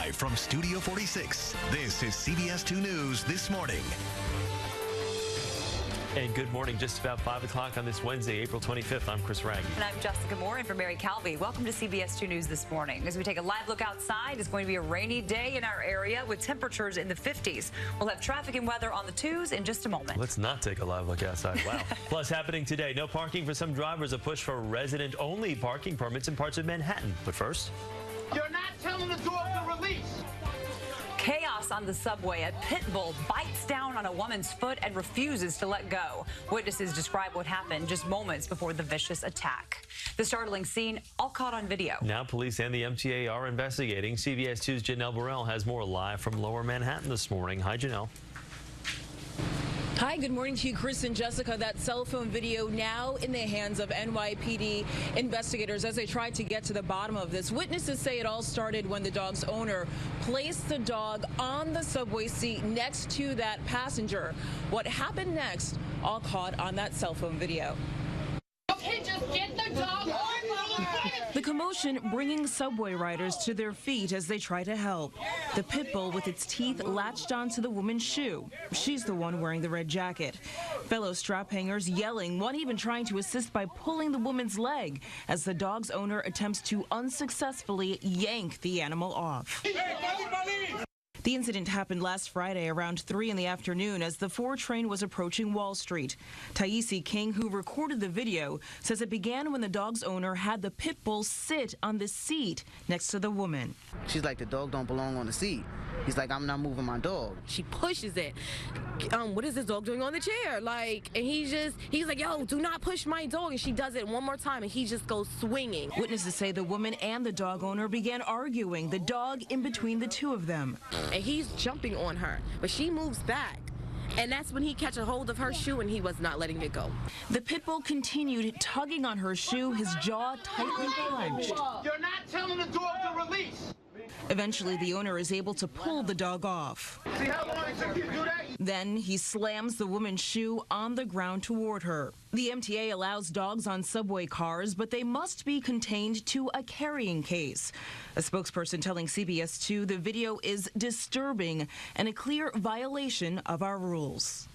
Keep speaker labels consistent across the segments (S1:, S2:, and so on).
S1: Live from Studio 46, this is CBS 2 News This Morning.
S2: And good morning. Just about 5 o'clock on this Wednesday, April 25th. I'm Chris Raggi.
S3: And I'm Jessica Moore in for Mary Calvi. Welcome to CBS 2 News This Morning. As we take a live look outside, it's going to be a rainy day in our area with temperatures in the 50s. We'll have traffic and weather on the 2s in just a moment.
S2: Let's not take a live look outside. Wow. Plus, happening today, no parking for some drivers, a push for resident-only parking permits in parts of Manhattan. But first,
S4: you're not telling the dog to release.
S3: Chaos on the subway. A pit bull bites down on a woman's foot and refuses to let go. Witnesses describe what happened just moments before the vicious attack. The startling scene all caught on video. Now police and the MTA are investigating. CBS 2's Janelle Burrell has more live from Lower Manhattan this morning. Hi, Janelle.
S5: Hi, good morning to you, Chris and Jessica. That cell phone video now in the hands of NYPD investigators as they try to get to the bottom of this. Witnesses say it all started when the dog's owner placed the dog on the subway seat next to that passenger. What happened next, all caught on that cell phone video.
S4: Okay, just get the dog off.
S5: The commotion bringing subway riders to their feet as they try to help. The pit bull with its teeth latched onto the woman's shoe. She's the one wearing the red jacket. Fellow strap hangers yelling, one even trying to assist by pulling the woman's leg as the dog's owner attempts to unsuccessfully yank the animal off. The incident happened last Friday around 3 in the afternoon as the 4 train was approaching Wall Street. Taisi King, who recorded the video, says it began when the dog's owner had the pit bull sit on the seat next to the woman.
S6: She's like, the dog don't belong on the seat. He's like, I'm not moving my dog.
S7: She pushes it. What is this dog doing on the chair? Like, and he's like, yo, do not push my dog. And she does it one more time, and he just goes swinging.
S5: Witnesses say the woman and the dog owner began arguing, the dog in between the two of them.
S7: And he's jumping on her, but she moves back. And that's when he catches hold of her shoe, and he was not letting it go.
S5: The pit bull continued tugging on her shoe, his jaw tightly clenched.
S4: You're not telling the dog to release.
S5: Eventually, the owner is able to pull the dog off.
S4: See how long it took you to do that?
S5: Then he slams the woman's shoe on the ground toward her. The MTA allows dogs on subway cars, but they must be contained to a carrying case. A spokesperson telling CBS 2 the video is disturbing and a clear violation of our rules.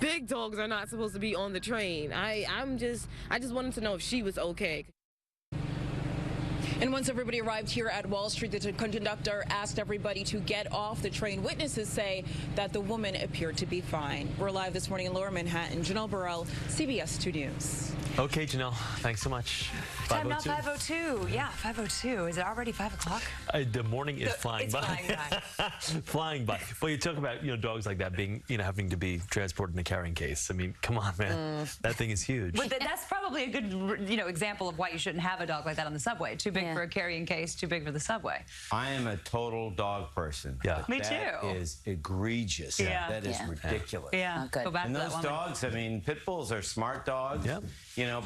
S7: Big dogs are not supposed to be on the train. I just wanted to know if she was okay.
S5: And once everybody arrived here at Wall Street, the conductor asked everybody to get off the train. Witnesses say that the woman appeared to be fine. We're live this morning in Lower Manhattan. Janelle Burrell, CBS 2 News.
S2: Okay, Janelle, thanks so much.
S3: Time now 5:02. Yeah, 5:02. Is it already 5 o'clock?
S2: The morning is flying by.
S3: Flying by.
S2: Flying by. Well, you talk about dogs like that being having to be transported in a carrying case. I mean, come on, man, that thing is huge.
S3: But that's probably a good example of why you shouldn't have a dog like that on the subway. Too big for a carrying case, too big for the subway.
S8: I am a total dog person.
S2: Yeah,
S3: me too.
S8: That is egregious.
S3: Yeah,
S8: that is ridiculous.
S3: Yeah,
S7: good.
S3: Go back
S8: and
S3: to
S8: those
S3: that woman.
S8: dogs, I mean, pit bulls are smart dogs.
S2: Yep.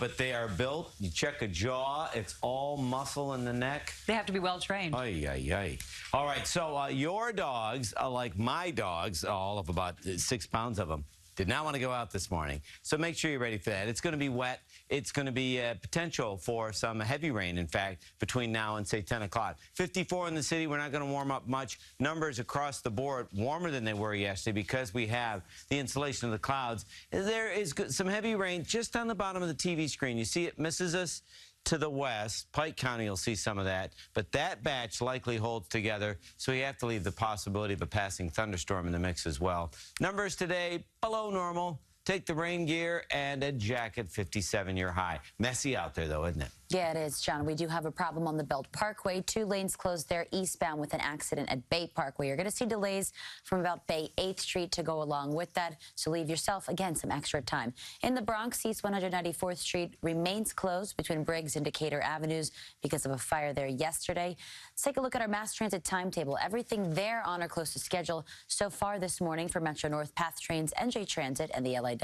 S8: But they are built. You check a jaw, it's all muscle in the neck.
S3: They have to be well trained.
S8: Ay, ay, ay. All right, so your dogs, like my dogs, all of about 6 pounds of them, did not want to go out this morning. So make sure you're ready for that. It's going to be wet. It's going to be potential for some heavy rain, in fact, between now and, say, 10 o'clock. 54 in the city. We're not going to warm up much. Numbers across the board warmer than they were yesterday because we have the insulation of the clouds. There is some heavy rain just on the bottom of the TV screen. You see it misses us to the west. Pike County will see some of that, but that batch likely holds together, so you have to leave the possibility of a passing thunderstorm in the mix as well. Numbers today, below normal. Take the rain gear and a jacket, 57-year high. Messy out there, though, isn't it?
S9: Yeah, it is, John. We do have a problem on the Belt Parkway. 2 lanes closed there eastbound with an accident at Bay Parkway. You're going to see delays from about Bay 8th Street to go along with that, so leave yourself, again, some extra time. In the Bronx, East 194th Street remains closed between Briggs and Decatur Avenues because of a fire there yesterday. Let's take a look at our mass transit timetable. Everything there on or close to schedule so far this morning for Metro North Path Trains, NJ Transit, and the LIRR.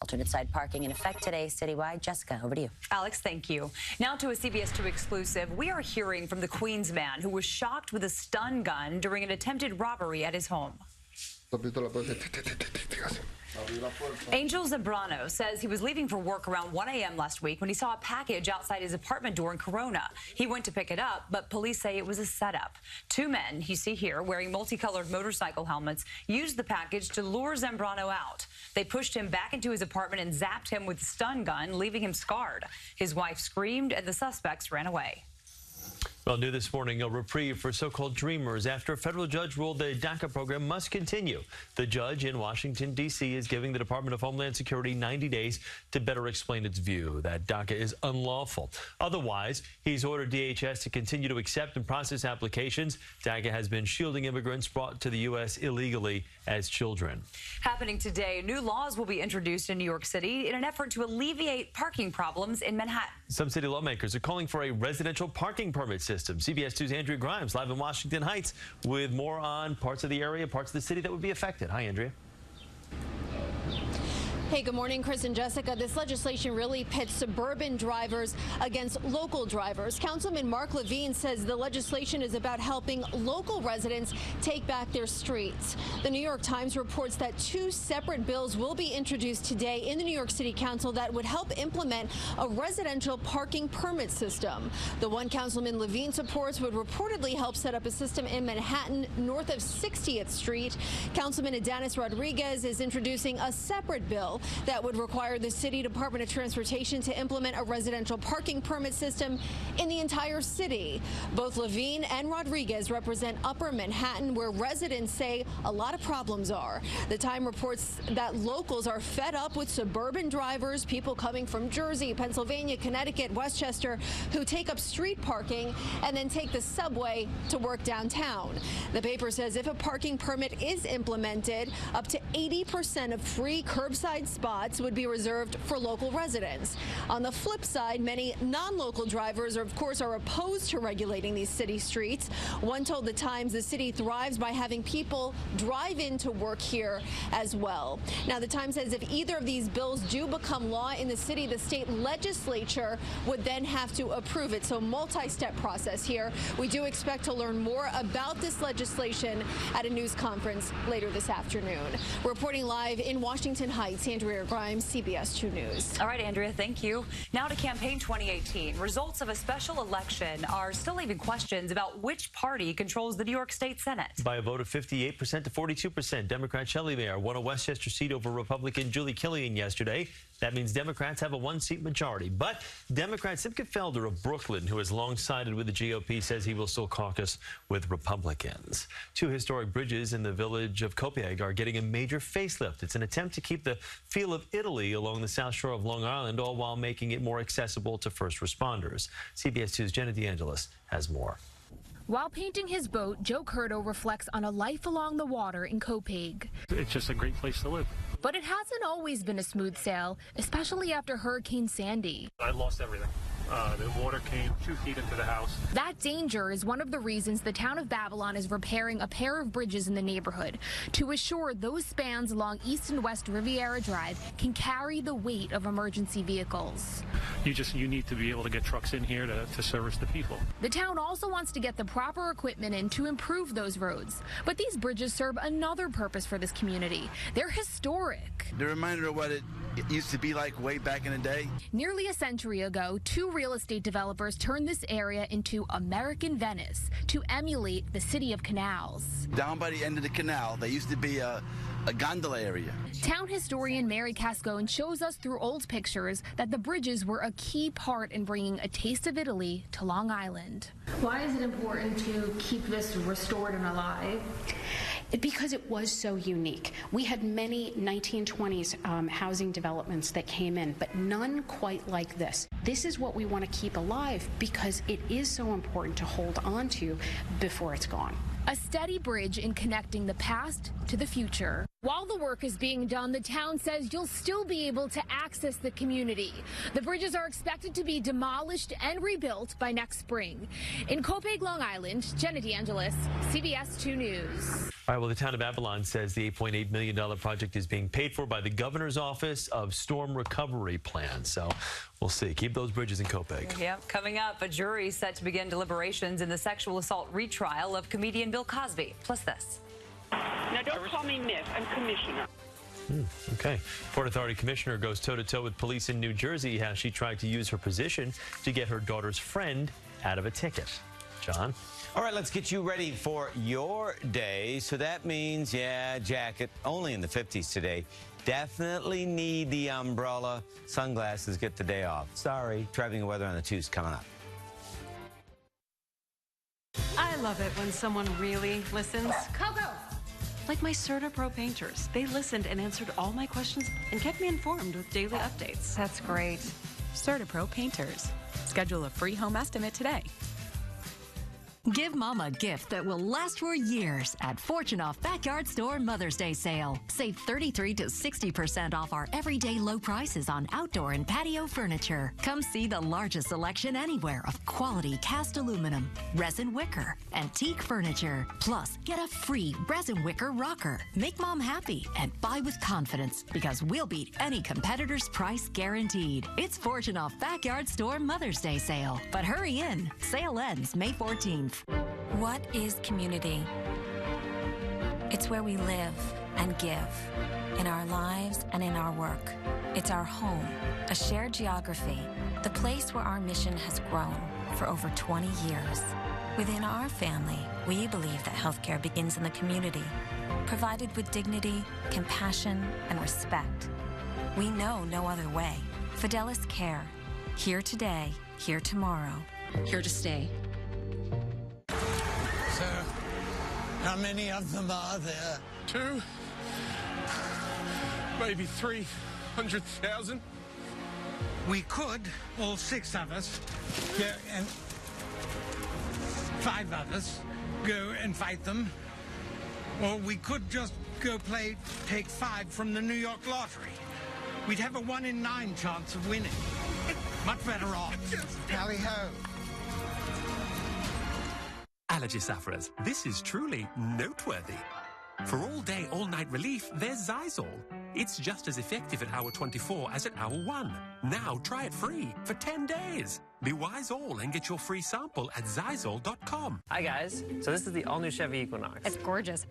S9: Alternate side parking in effect today citywide. Jessica, over to you.
S3: Alex, thank you. Now to a CBS 2 exclusive. We are hearing from the Queens man who was shocked with a stun gun during an attempted robbery at his home. Angel Zambrano says he was leaving for work around 1 a.m. last week when he saw a package outside his apartment door in Corona. He went to pick it up, but police say it was a setup. Two men you see here wearing multicolored motorcycle helmets used the package to lure Zambrano out. They pushed him back into his apartment and zapped him with a stun gun, leaving him scarred. His wife screamed and the suspects ran away.
S2: Well, new this morning, a reprieve for so-called dreamers after a federal judge ruled the DACA program must continue. The judge in Washington, D.C. is giving the Department of Homeland Security 90 days to better explain its view that DACA is unlawful. Otherwise, he's ordered DHS to continue to accept and process applications. DACA has been shielding immigrants brought to the U.S. illegally as children.
S3: Happening today, new laws will be introduced in New York City in an effort to alleviate parking problems in Manhattan.
S2: Some city lawmakers are calling for a residential parking permit system. CBS 2's Andrea Grimes live in Washington Heights with more on parts of the area, parts of the city that would be affected. Hi, Andrea.
S10: Hey, good morning, Chris and Jessica. This legislation really pits suburban drivers against local drivers. Councilman Mark Levine says the legislation is about helping local residents take back their streets. The New York Times reports that two separate bills will be introduced today in the New York City Council that would help implement a residential parking permit system. The one Councilman Levine supports would reportedly help set up a system in Manhattan north of 60th Street. Councilman Adanis Rodriguez is introducing a separate bill that would require the City Department of Transportation to implement a residential parking permit system in the entire city. Both Levine and Rodriguez represent Upper Manhattan, where residents say a lot of problems are. The Time reports that locals are fed up with suburban drivers, people coming from Jersey, Pennsylvania, Connecticut, Westchester, who take up street parking and then take the subway to work downtown. The paper says if a parking permit is implemented, up to 80% of free curbside spots would be reserved for local residents. On the flip side, many non-local drivers, of course, are opposed to regulating these city streets. One told the Times the city thrives by having people drive in to work here as well. Now, the Times says if either of these bills do become law in the city, the state legislature would then have to approve it. So multi-step process here. We do expect to learn more about this legislation at a news conference later this afternoon. Reporting live in Washington Heights, Andrea Grimes, CBS 2 News.
S3: All right, Andrea, thank you. Now to campaign 2018. Results of a special election are still leaving questions about which party controls the New York State Senate.
S2: By a vote of 58% to 42%, Democrat Shelley Mayer won a Westchester seat over Republican Julie Killian yesterday. That means Democrats have a one-seat majority. But Democrat Simca Felder of Brooklyn, who has long sided with the GOP, says he will still caucus with Republicans. Two historic bridges in the village of Copiague are getting a major facelift. It's an attempt to keep the feel of Italy along the south shore of Long Island, all while making it more accessible to first responders. CBS 2's Jenna DeAngelis has more.
S11: While painting his boat, Joe Curto reflects on a life along the water in Copiague.
S12: It's just a great place to live.
S11: But it hasn't always been a smooth sail, especially after Hurricane Sandy.
S12: I lost everything. The water came 2 feet into the house.
S11: That danger is one of the reasons the town of Babylon is repairing a pair of bridges in the neighborhood to assure those spans along East and West Riviera Drive can carry the weight of emergency vehicles.
S12: You need to be able to get trucks in here to service the people.
S11: The town also wants to get the proper equipment in to improve those roads. But these bridges serve another purpose for this community. They're historic.
S13: The reminder of what it used to be like way back in the day.
S11: Nearly a century ago, two real estate developers turned this area into American Venice to emulate the city of canals.
S13: Down by the end of the canal, there used to be a gondola area.
S11: Town historian Mary Cascone shows us through old pictures that the bridges were a key part in bringing a taste of Italy to Long Island.
S14: Why is it important to keep this restored and alive?
S15: Because it was so unique. We had many 1920s housing developments that came in, but none quite like this. This is what we want to keep alive because it is so important to hold on to before it's gone.
S11: A steady bridge in connecting the past to the future. While the work is being done, the town says you'll still be able to access the community. The bridges are expected to be demolished and rebuilt by next spring. In Copiague, Long Island, Jenna DeAngelis, CBS 2 News.
S2: All right, well, the town of Babylon says the $8.8 million project is being paid for by the governor's office of storm recovery plan. So we'll see. Keep those bridges in Copiague.
S3: Yep. Coming up, a jury set to begin deliberations in the sexual assault retrial of comedian Bill Cosby. Plus this.
S16: Now, don't call me Miss. I'm Commissioner.
S2: Okay. Port Authority Commissioner goes toe-to-toe with police in New Jersey as she tried to use her position to get her daughter's friend out of a ticket. John?
S8: All right, let's get you ready for your day. So that means, yeah, jacket, only in the 50s today. Definitely need the umbrella. Sunglasses, get the day off. Sorry, driving the weather on the 2's coming up.
S16: I love it when someone really listens.
S4: Coco!
S16: Like my Certa Pro painters. They listened and answered all my questions and kept me informed with daily updates.
S17: That's great. Certa Pro painters. Schedule a free home estimate today.
S18: Give Mom a gift that will last for years at Fortune Off Backyard Store Mother's Day Sale. Save 33 to 60% off our everyday low prices on outdoor and patio furniture. Come see the largest selection anywhere of quality cast aluminum, resin wicker, antique furniture. Plus, get a free resin wicker rocker. Make Mom happy and buy with confidence because we'll beat any competitor's price guaranteed. It's Fortune Off Backyard Store Mother's Day Sale. But hurry in. Sale ends May 14th.
S19: What is community? It's where we live and give, in our lives and in our work. It's our home, a shared geography, the place where our mission has grown for over 20 years. Within our family, we believe that healthcare begins in the community, provided with dignity, compassion, and respect. We know no other way. Fidelis Care. Here today, here tomorrow, here to stay.
S20: So, how many of them are there?
S21: 2, maybe 300,000.
S20: We could, all 6 of us, go and 5 of us, go and fight them. Or we could just go take 5 from the New York lottery. We'd have a 1 in 9 chance of winning. Much better odds. Tally ho.
S22: Allergy sufferers, this is truly noteworthy. For all-day, all-night relief, there's Zysol. It's just as effective at hour 24 as at hour 1. Now try it free for 10 days. Be wise all and get your free sample at Zysol.com.
S23: Hi guys, so this is the all-new Chevy Equinox.
S17: It's gorgeous.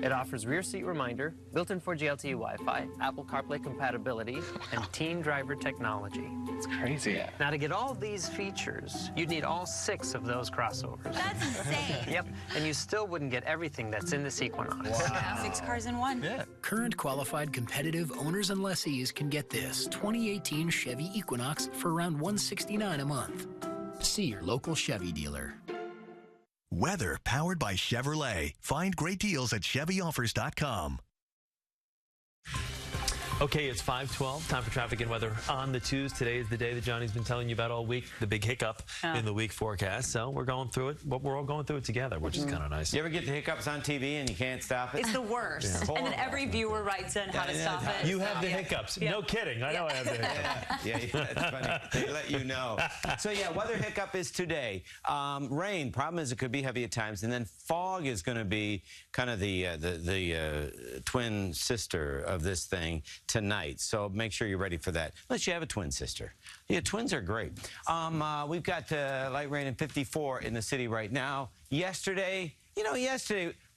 S23: It offers rear seat reminder, built-in 4G LTE Wi-Fi, Apple CarPlay compatibility, and teen driver technology.
S22: It's crazy.
S23: Yeah. Now to get all these features, you'd need all 6 of those crossovers.
S24: That's insane.
S23: Yep, and you still wouldn't get everything that's in this Equinox.
S24: Wow. 6 cars in one.
S23: Yeah.
S25: Current qualified competitive owners and lessees can get this 2018 Chevy Equinox for around $169 a month. See your local Chevy dealer.
S1: Weather powered by Chevrolet. Find great deals at ChevyOffers.com.
S2: Okay, it's 5:12. Time for traffic and weather on the 2s. Today is the day that Johnny's been telling you about all week, the big hiccup in the week forecast. So we're going through it, but we're all going through it together, which is kind of nice.
S8: You ever get the hiccups on TV and you can't stop it?
S3: It's the worst.
S2: Yeah.
S3: And then every viewer writes in how to stop it.
S2: You have the hiccups.
S3: Yeah.
S2: No kidding. I know I have the hiccups.
S8: Yeah, that's funny. They let you know. So, yeah, weather hiccup is today. Rain, problem is it could be heavy at times. And then fog is going to be kind of the twin sister of this thing tonight. So make sure you're ready for that, unless you have a twin sister. Yeah, twins are great. We've got light rain in 54 in the city right now. Yesterday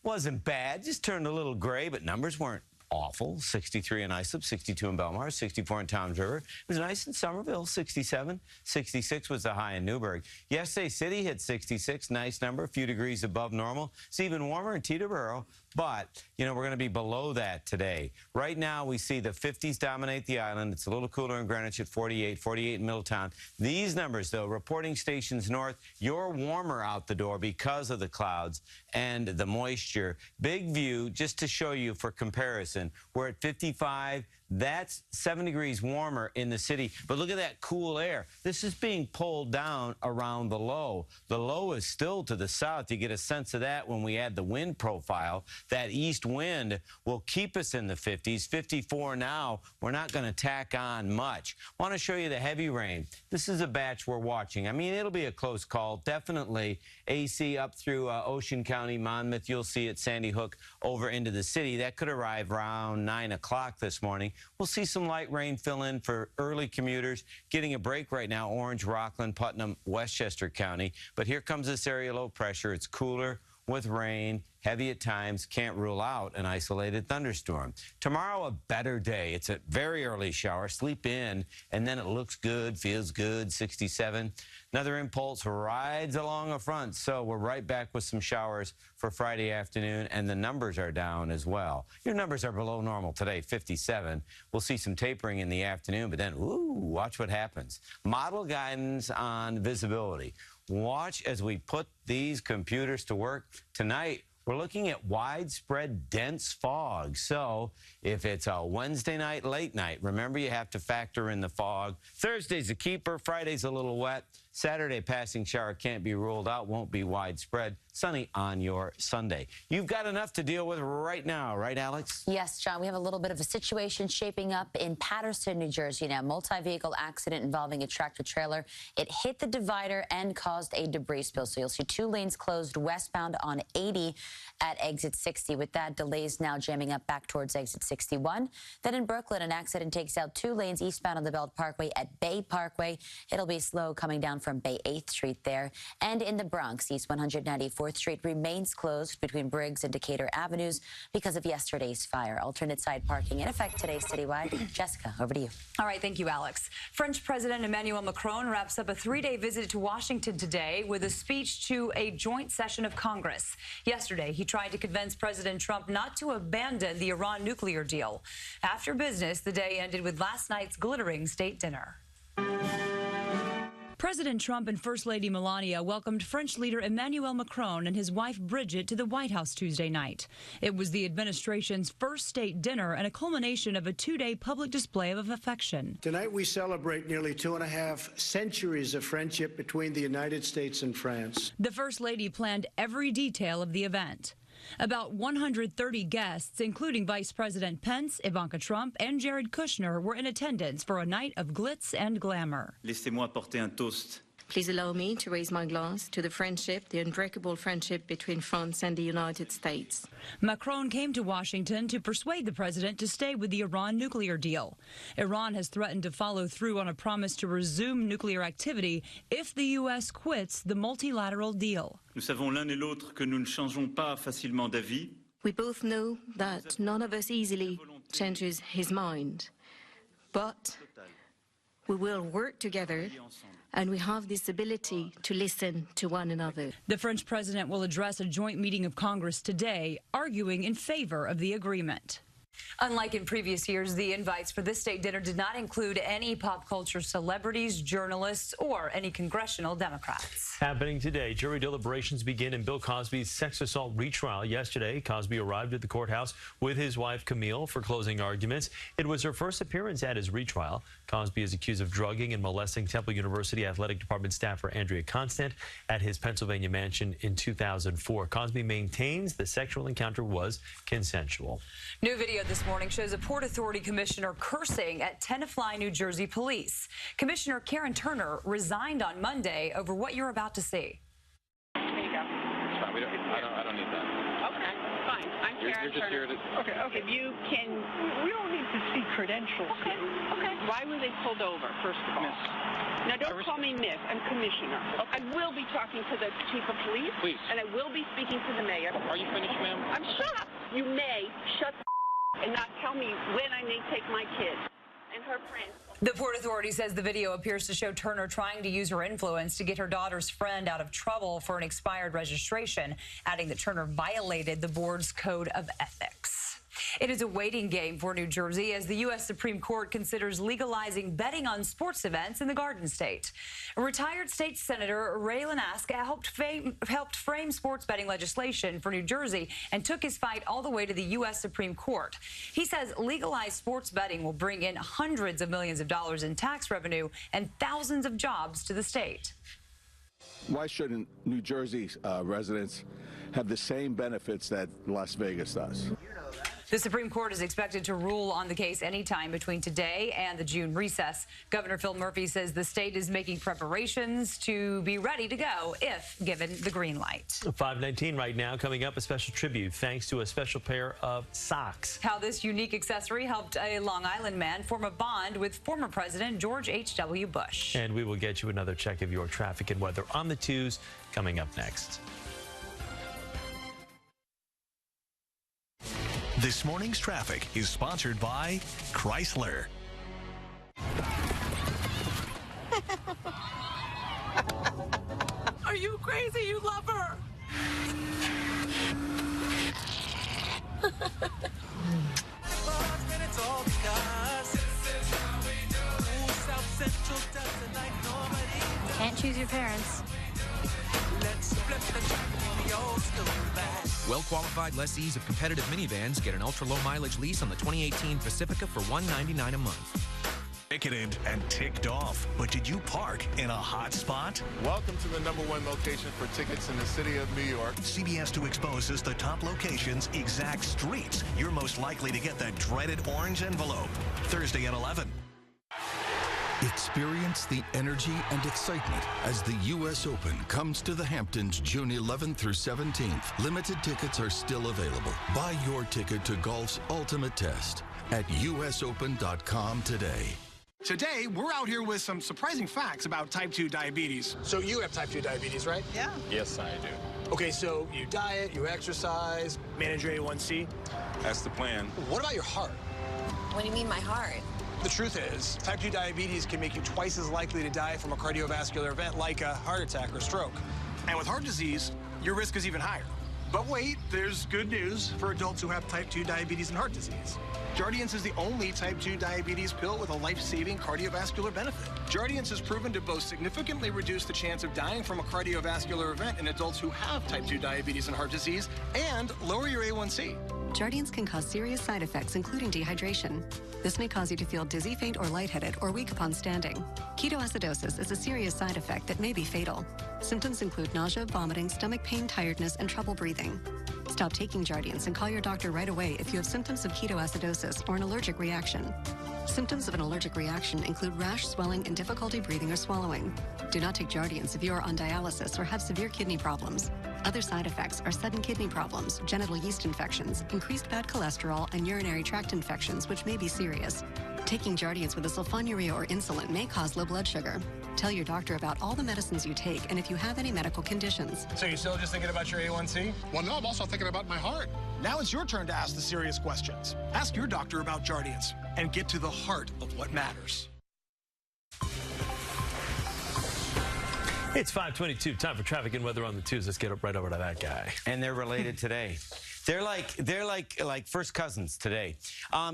S8: wasn't bad. Just turned a little gray, but numbers weren't awful. 63 in Islip, 62 in Belmar, 64 in Toms River. It was nice in Somerville, 67. 66 was the high in Newburgh. Yesterday, City hit 66, nice number, a few degrees above normal. It's even warmer in Teterboro, but, we're going to be below that today. Right now, we see the 50s dominate the island. It's a little cooler in Greenwich at 48, 48 in Middletown. These numbers, though, reporting stations north, you're warmer out the door because of the clouds and the moisture. Big view, just to show you for comparison, we're at 55. That's 7 degrees warmer in the city. But look at that cool air. This is being pulled down around the low. The low is still to the south. You get a sense of that when we add the wind profile. That east wind will keep us in the 50s. 54 now. We're not going to tack on much. I want to show you the heavy rain. This is a batch we're watching. I mean, it'll be a close call. Definitely AC up through Ocean County, Monmouth. You'll see it, Sandy Hook, over into the city. That could arrive around 9 o'clock this morning. We'll see some light rain fill in for early commuters. Getting a break right now, Orange, Rockland, Putnam, Westchester County. But here comes this area low pressure. It's cooler, with rain, heavy at times, can't rule out an isolated thunderstorm. Tomorrow, a better day. It's a very early shower. Sleep in, and then it looks good, feels good, 67. Another impulse rides along a front, so we're right back with some showers for Friday afternoon, and the numbers are down as well. Your numbers are below normal today, 57. We'll see some tapering in the afternoon, but then, ooh, watch what happens. Model guidance on visibility. Watch as we put these computers to work. Tonight, we're looking at widespread dense fog. So if it's a Wednesday night, late night, remember you have to factor in the fog. Thursday's a keeper. Friday's a little wet. Saturday, passing shower can't be ruled out, won't be widespread. Sunny on your Sunday. You've got enough to deal with right now, right, Alex?
S5: Yes, John. We have a little bit of a situation shaping up in Paterson, New Jersey now. Multi-vehicle accident involving a tractor-trailer. It hit the divider and caused a debris spill. So you'll see 2 lanes closed westbound on 80 at exit 60. With that, delays now jamming up back towards exit 61. Then in Brooklyn, an accident takes out 2 lanes eastbound on the Belt Parkway at Bay Parkway. It'll be slow coming down from Bay 8th Street there. And in the Bronx, East 194th Street remains closed between Briggs and Decatur Avenues because of yesterday's fire. Alternate side parking in effect today citywide. Jessica, over to you.
S3: All right, thank you, Alex. French President Emmanuel Macron wraps up a 3-day visit to Washington today with a speech to a joint session of Congress. Yesterday, he tried to convince President Trump not to abandon the Iran nuclear deal. After business, the day ended with last night's glittering state dinner. President Trump and First Lady Melania welcomed French leader Emmanuel Macron and his wife Brigitte to the White House Tuesday night. It was the administration's first state dinner and a culmination of a 2-day public display of affection.
S6: Tonight we celebrate nearly 2.5 centuries of friendship between the United States and France.
S3: The First Lady planned every detail of the event. About 130 guests, including Vice President Pence, Ivanka Trump, and Jared Kushner, were in attendance for a night of glitz and glamour.
S7: Laissez-moi porter un toast.
S9: Please allow me to raise my glass to the friendship, the unbreakable friendship between France and the United States.
S3: Macron came to Washington to persuade the president to stay with the Iran nuclear deal. Iran has threatened to follow through on a promise to resume nuclear activity if the U.S. quits the multilateral deal.
S7: Nous savons l'un et l'autre que nous ne changeons pas facilement d'avis.
S9: We both know that none of us easily changes his mind, but we will work together. And we have this ability to listen to one another.
S3: The French president will address a joint meeting of Congress today, arguing in favor of the agreement. Unlike in previous years, the invites for this state dinner did not include any pop culture celebrities, journalists, or any congressional Democrats.
S2: Happening today, jury deliberations begin in Bill Cosby's sex assault retrial. Yesterday, Cosby arrived at the courthouse with his wife, Camille, for closing arguments. It was her first appearance at his retrial. Cosby is accused of drugging and molesting Temple University Athletic Department staffer Andrea Constant at his Pennsylvania mansion in 2004. Cosby maintains the sexual encounter was consensual.
S3: New video this morning shows a Port Authority commissioner cursing at Tenafly, New Jersey police. Commissioner Karen Turner resigned on Monday over what you're about to see.
S10: There you go.
S26: It's fine. I don't need that.
S10: Okay, fine. I'm Karen
S26: You're just
S10: Turner.
S26: here to...
S10: Okay. If you can... We don't need to see credentials. Okay. Why were they pulled over, first of all?
S26: Miss.
S10: Now, don't call me Miss. I'm Commissioner. Okay. I will be talking to the Chief of Police.
S26: Please.
S10: And I will be speaking to the Mayor.
S26: Are you finished, ma'am?
S10: I'm shut up. You may shut the and not tell me when I may take my kid and her friends.
S3: The Port Authority says the video appears to show Turner trying to use her influence to get her daughter's friend out of trouble for an expired registration, adding that Turner violated the board's code of ethics. It is a waiting game for New Jersey as the U.S. Supreme Court considers legalizing betting on sports events in the Garden State. Retired state senator Ray Lanask helped frame sports betting legislation for New Jersey and took his fight all the way to the U.S. Supreme Court. He says legalized sports betting will bring in hundreds of millions of dollars in tax revenue and thousands of jobs to the state.
S27: Why shouldn't New Jersey residents have the same benefits that Las Vegas does?
S3: The Supreme Court is expected to rule on the case anytime between today and the June recess. Governor Phil Murphy says the state is making preparations to be ready to go if given the green light.
S2: 5:19 right now. Coming up, a special tribute thanks to a special pair of socks.
S3: How this unique accessory helped a Long Island man form a bond with former President George H.W. Bush.
S2: And we will get you another check of your traffic and weather on the 2s coming up next.
S1: This morning's traffic is sponsored by Chrysler.
S4: Are you crazy? You love her.
S11: Can't choose your parents.
S12: Well-qualified lessees of competitive minivans get an ultra-low mileage lease on the 2018 Pacifica for $199 a month.
S1: Ticketed and ticked off, but did you park in a hot spot?
S27: Welcome to the #1 location for tickets in the city of New York.
S1: CBS 2 exposes the top locations, exact streets you're most likely to get that dreaded orange envelope. Thursday at 11.
S13: Experience the energy and excitement as the U.S. Open comes to the Hamptons June 11th through 17th. Limited tickets are still available. Buy your ticket to golf's ultimate test at usopen.com today.
S14: Today, we're out here with some surprising facts about type 2 diabetes. So you have type 2 diabetes, right?
S26: Yeah. Yes, I do.
S14: Okay, so you diet, you exercise, manage your A1C.
S26: That's the plan.
S14: What about your heart?
S24: What do you mean, my heart?
S14: The truth is, type 2 diabetes can make you twice as likely to die from a cardiovascular event like a heart attack or stroke. And with heart disease, your risk is even higher. But wait, there's good news for adults who have type 2 diabetes and heart disease. Jardiance is the only type 2 diabetes pill with a life-saving cardiovascular benefit. Jardiance is proven to both significantly reduce the chance of dying from a cardiovascular event in adults who have type 2 diabetes and heart disease and lower your A1C.
S15: Jardiance can cause serious side effects, including dehydration. This may cause you to feel dizzy, faint, or lightheaded, or weak upon standing. Ketoacidosis is a serious side effect that may be fatal. Symptoms include nausea, vomiting, stomach pain, tiredness, and trouble breathing. Stop taking Jardiance and call your doctor right away if you have symptoms of ketoacidosis or an allergic reaction. Symptoms of an allergic reaction include rash, swelling, and difficulty breathing or swallowing. Do not take Jardiance if you are on dialysis or have severe kidney problems. Other side effects are sudden kidney problems, genital yeast infections, increased bad cholesterol, and urinary tract infections, which may be serious. Taking Jardiance with a sulfonylurea or insulin may cause low blood sugar. Tell your doctor about all the medicines you take and if you have any medical conditions.
S14: So you're still just thinking about your A1C?
S27: Well, no, I'm also thinking about my heart.
S14: Now it's your turn to ask the serious questions. Ask your doctor about Jardiance and get to the heart of what matters.
S2: It's 5:22. Time for traffic and weather on the twos. Let's get up right over to that guy.
S8: And they're related today. They're like first cousins today.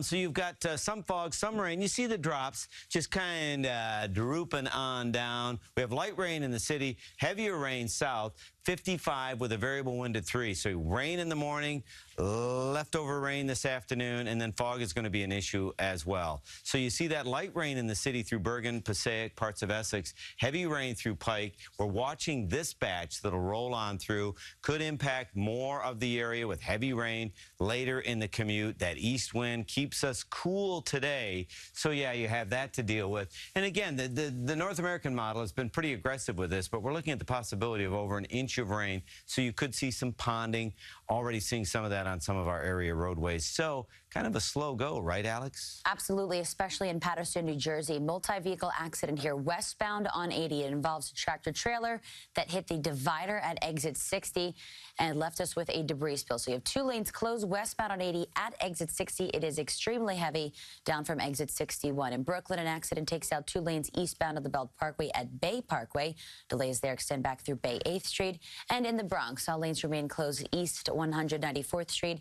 S8: So you've got some fog, some rain. You see the drops just kind of drooping on down. We have light rain in the city, heavier rain south. 55 with a variable wind at 3. So rain in the morning, leftover rain this afternoon, and then fog is going to be an issue as well. So you see that light rain in the city through Bergen, Passaic, parts of Essex, heavy rain through Pike. We're watching this batch that'll roll on through. Could impact more of the area with heavy rain later in the commute. That east wind keeps us cool today. So yeah, you have that to deal with. And again, the North American model has been pretty aggressive with this, but we're looking at the possibility of over an inch of rain, so you could see some ponding. Already seeing some of that on some of our area roadways. So kind of a slow go, right, Alex?
S5: Absolutely, especially in Paterson, New Jersey. Multi-vehicle accident here westbound on 80. It involves a tractor trailer that hit the divider at exit 60 and left us with a debris spill. So you have 2 lanes closed westbound on 80 at exit 60. It is extremely heavy down from exit 61. In Brooklyn, an accident takes out 2 lanes eastbound of the Belt Parkway at Bay Parkway. Delays there extend back through Bay 8th Street. And in the Bronx, all lanes remain closed east 194th Street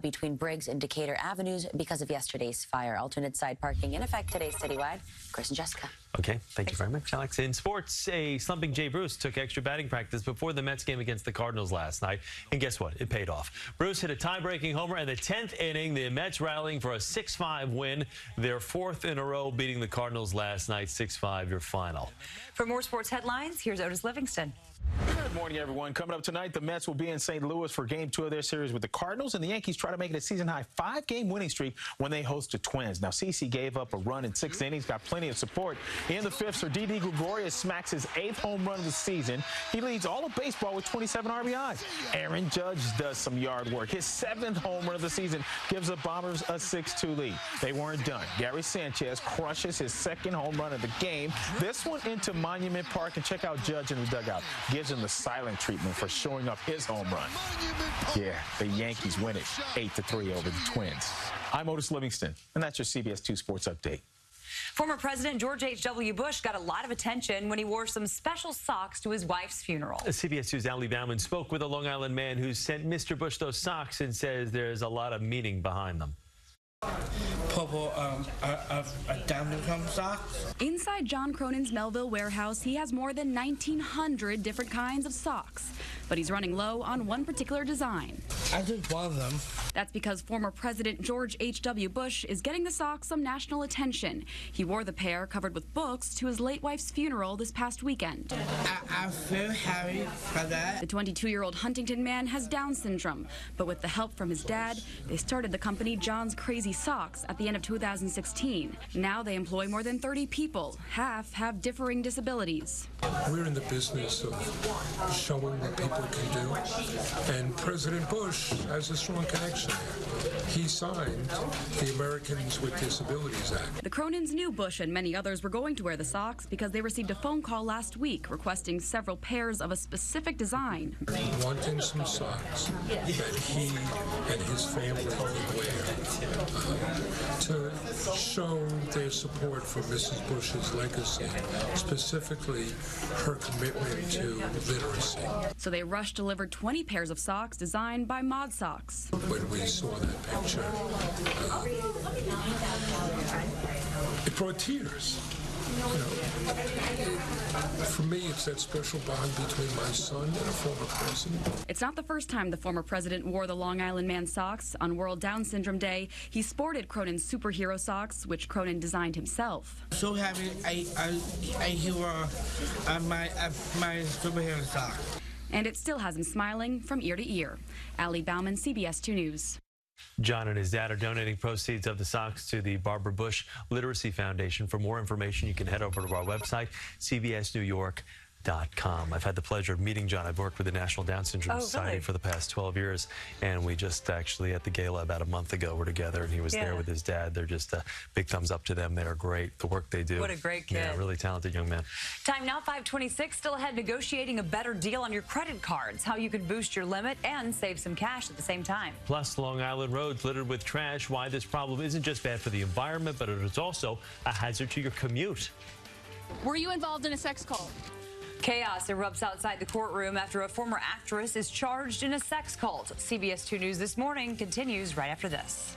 S5: between Briggs and Decatur Avenues because of yesterday's fire. Alternate side parking in effect today citywide. Chris and Jessica.
S2: Okay, thank you very much, Alex. In sports, a slumping Jay Bruce took extra batting practice before the Mets game against the Cardinals last night. And guess what? It paid off. Bruce hit a tie-breaking homer in the 10th inning. The Mets rallying for a 6-5 win. Their 4th in a row, beating the Cardinals last night. 6-5, your final.
S3: For more sports headlines, here's Otis Livingston.
S16: Good morning, everyone. Coming up tonight, the Mets will be in St. Louis for Game 2 of their series with the Cardinals, and the Yankees try to make it a season-high 5-game winning streak when they host the Twins. Now, CeCe gave up a run in 6 innings, got plenty of support. In the 5th, Sir Didi Gregorius smacks his 8th home run of the season. He leads all of baseball with 27 RBIs. Aaron Judge does some yard work. His 7th home run of the season gives the Bombers a 6-2 lead. They weren't done. Gary Sanchez crushes his 2nd home run of the game. This one into Monument Park, and check out Judge in the dugout. gives him the silent treatment for showing up his home run. Yeah, the Yankees win it 8-3 over the Twins. I'm Otis Livingston, and that's your CBS 2 Sports Update.
S3: Former President George H.W. Bush got a lot of attention when he wore some special socks to his wife's funeral.
S2: CBS 2's Ali Bauman spoke with a Long Island man who sent Mr. Bush those socks and says there's a lot of meaning behind them.
S17: Purple, a diamond socks.
S18: Inside John Cronin's Melville warehouse, he has more than 1,900 different kinds of socks. But he's running low on one particular design.
S17: I just bought them.
S18: That's because former President George H.W. Bush is getting the socks some national attention. He wore the pair covered with books to his late wife's funeral this past weekend.
S17: I feel happy for that.
S18: The 22-year-old Huntington man has Down syndrome, but with the help from his dad, they started the company John's Crazy Socks at the end of 2016. Now they employ more than 30 people. Half have differing disabilities.
S19: We're in the business of showing what people can do, and President Bush has a strong connection there. He signed the Americans with Disabilities Act.
S18: The Cronins knew Bush and many others were going to wear the socks because they received a phone call last week requesting several pairs of a specific design.
S19: Wanting some socks that he and his family would wear to show their support for Mrs. Bush's legacy, specifically her commitment to literacy.
S18: So they rushed delivered 20 pairs of socks designed by Mod Socks.
S19: When we saw that picture, it brought tears. You know, for me, it's that special bond between my son and a former president.
S18: It's not the first time the former president wore the Long Island man socks. On World Down Syndrome Day, he sported Cronin's superhero socks, which Cronin designed himself.
S17: So happy he wore my superhero socks.
S18: And it still has him smiling from ear to ear. Ali Bauman, CBS 2 News.
S2: John and his dad are donating proceeds of the socks to the Barbara Bush Literacy Foundation. For more information, you can head over to our website, cbsnewyork.com. I've had the pleasure of meeting John. I've worked with the National Down Syndrome Society for the past 12 years, and we just actually at the gala about a month ago were together, and he was there with his dad. They're just a big thumbs up to them. They are great, the work they do.
S3: What a great kid.
S2: Yeah, really talented young man.
S3: Time now, 5:26. Still ahead, negotiating a better deal on your credit cards, how you can boost your limit and save some cash at the same time.
S2: Plus, Long Island roads littered with trash, why this problem isn't just bad for the environment, but it is also a hazard to your commute.
S11: Were you involved in a sex cult?
S3: Chaos erupts outside the courtroom after a former actress is charged in a sex cult. CBS 2 News This Morning continues right after this.